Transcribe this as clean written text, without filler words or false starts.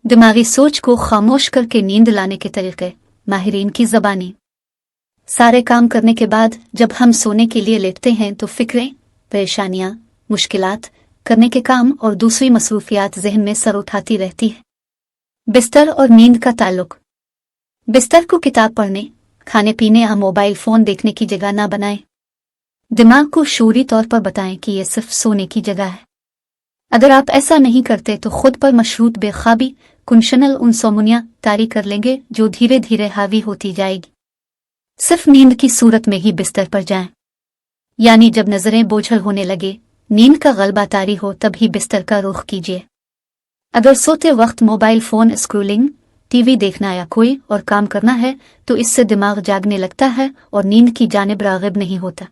दिमागी सोच को खामोश करके नींद लाने के तरीके, माहिरीन की ज़बानी। सारे काम करने के बाद जब हम सोने के लिए लेटते हैं तो फिक्रें, परेशानियां, मुश्किलात, करने के काम और दूसरी मसरूफियात जहन में सर उठाती रहती है। बिस्तर और नींद का ताल्लुक। बिस्तर को किताब पढ़ने, खाने पीने या मोबाइल फ़ोन देखने की जगह ना बनाएं। दिमाग को शऊरी तौर पर बताएं कि यह सिर्फ सोने की जगह है। अगर आप ऐसा नहीं करते तो खुद पर मशरूत बेख्वाबी कुंशनल इंसोम्निया तारी कर लेंगे जो धीरे धीरे हावी होती जाएगी। सिर्फ नींद की सूरत में ही बिस्तर पर जाएं, यानी जब नजरें बोझल होने लगे, नींद का गलबा तारी हो, तभी बिस्तर का रुख कीजिए। अगर सोते वक्त मोबाइल फोन स्क्रोलिंग, टीवी देखना या कोई और काम करना है तो इससे दिमाग जागने लगता है और नींद की जानिब राग़िब नहीं होता।